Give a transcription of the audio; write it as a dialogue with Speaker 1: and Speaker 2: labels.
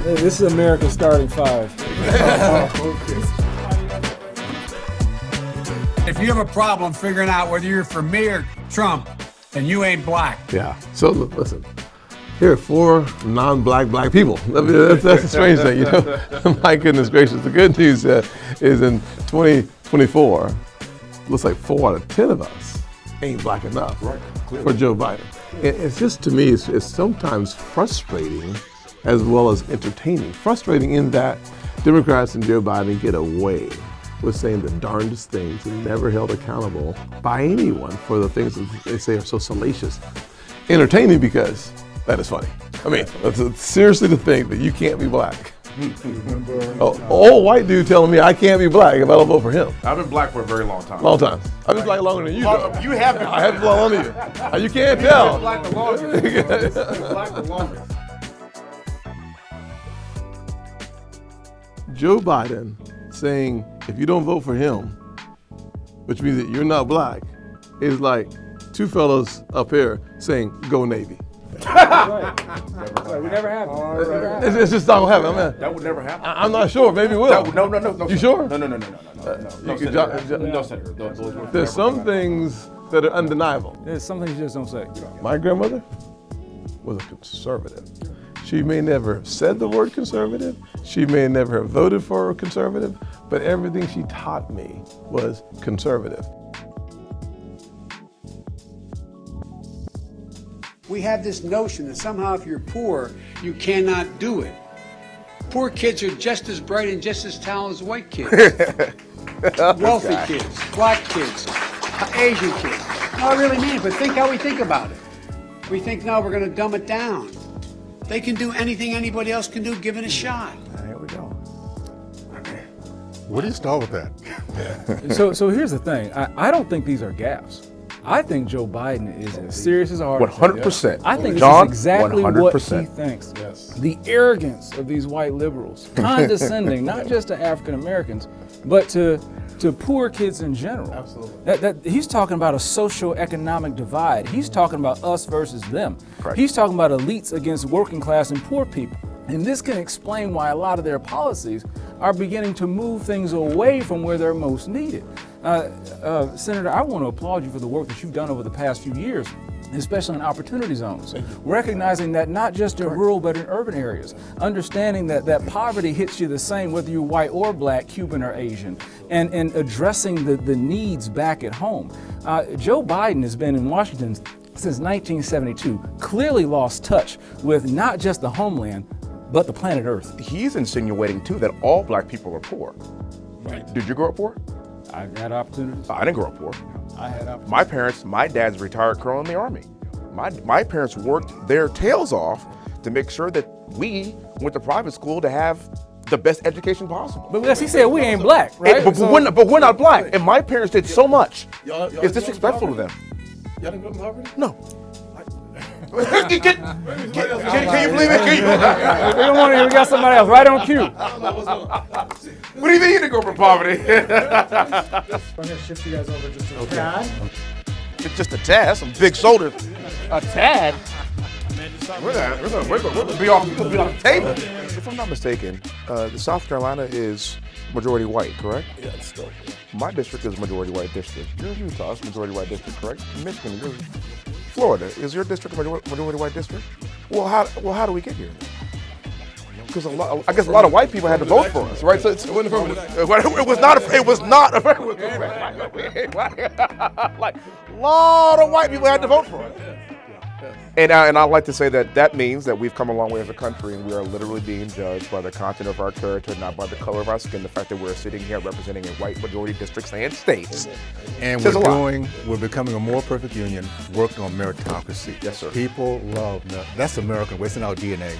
Speaker 1: This is America's starting five.
Speaker 2: If you have a problem figuring out whether you're for me or Trump, then you ain't black.
Speaker 3: Yeah. So listen, here are 4 non-black black people. I mean, that's a strange thing, you know. My goodness gracious. The good news is in 2024, looks like 4 out of 10 of us ain't black enough for Joe Biden. It's just, to me, it's sometimes frustrating as well as entertaining. Frustrating in that Democrats and Joe Biden get away with saying the darndest things and never held accountable by anyone for the things that they say are so salacious. Entertaining because that is funny. I mean, seriously to think that you can't be black. Old white dude telling me I can't be black if I don't vote for him.
Speaker 4: I've been black for a very long time.
Speaker 3: Long time. I've been black longer than you, though.
Speaker 4: You have been.
Speaker 3: I have been longer than you. You can't tell.
Speaker 4: Black the longest. You've been black the longest.
Speaker 3: Joe Biden saying if you don't vote for him, which means that you're not black, is like 2 fellows up here saying go Navy.
Speaker 1: We never have it.
Speaker 3: It's just not gonna happen. I mean,
Speaker 4: That would never happen.
Speaker 3: I'm not sure. Maybe it will.
Speaker 4: No.
Speaker 3: You sure?
Speaker 4: No, Senator.
Speaker 3: There's some things that are undeniable.
Speaker 1: There's some things you just don't say.
Speaker 3: My grandmother was a conservative. She may never have said the word conservative. She may never have voted for a conservative, but everything she taught me was conservative.
Speaker 2: We have this notion that somehow if you're poor, you cannot do it. Poor kids are just as bright and just as talented as white kids. Wealthy kids, black kids, Asian kids. No, I really mean it, but think how we think about it. We think, no, we're going to dumb it down. They can do anything anybody else can do, give it a shot.
Speaker 5: Here we go. Where do you start with that?
Speaker 1: So here's the thing. I don't think these are gaffes. I think Joe Biden is as serious as a heart.
Speaker 4: 100%.
Speaker 1: I think
Speaker 4: John,
Speaker 1: this is exactly
Speaker 4: 100%.
Speaker 1: what he thinks.
Speaker 5: Yes.
Speaker 1: The arrogance of these white liberals, condescending not just to African Americans, but to poor kids in general.
Speaker 5: Absolutely.
Speaker 1: That he's talking about a socio-economic divide. He's talking about us versus them.
Speaker 4: Correct.
Speaker 1: He's talking about elites against working class and poor people. And this can explain why a lot of their policies are beginning to move things away from where they're most needed. Senator, I want to applaud you for the work that you've done over the past few years, especially in opportunity zones, recognizing that not just in rural but in urban areas, understanding that poverty hits you the same whether you're white or black, Cuban or Asian, and addressing the needs back at home. Joe Biden has been in Washington since 1972, clearly lost touch with not just the homeland, but the planet Earth.
Speaker 4: He's insinuating, too, that all black people are poor.
Speaker 1: Right.
Speaker 4: Did you grow up poor?
Speaker 1: I had opportunities.
Speaker 4: I didn't grow up poor.
Speaker 1: I had opportunities.
Speaker 4: My parents, my dad's a retired colonel in the Army. My parents worked their tails off to make sure that we went to private school to have the best education possible.
Speaker 1: But as he said, we ain't black, right?
Speaker 4: But we're not black, and my parents did so much. It's disrespectful to them.
Speaker 3: Y'all didn't grow up in poverty?
Speaker 4: No. Can you believe it?
Speaker 1: We don't want to. We got somebody else right on cue.
Speaker 4: What do you mean you didn't go for poverty?
Speaker 6: I'm going to shift you guys over just a tad.
Speaker 4: It's just a tad. Some big shoulders. A tad. We're going to be off the table. If I'm not mistaken, the South Carolina is majority white, correct?
Speaker 3: Yeah, it's still.
Speaker 4: My district is a majority white district. You're Utah, it's majority white district, correct? Michigan, you're Florida. Is your district a majority white district? Well, how do we get here? Because I guess a lot of white people had to vote for us, right? So it wasn't it was not like a lot of white people had to vote for us. And I'd like to say that means that we've come a long way as a country, and we are literally being judged by the content of our character, not by the color of our skin. The fact that we're sitting here representing in white majority districts and states.
Speaker 5: And we're becoming a more perfect union, working on meritocracy.
Speaker 4: Yes, sir.
Speaker 5: People love merit. That's American. It's in our DNA.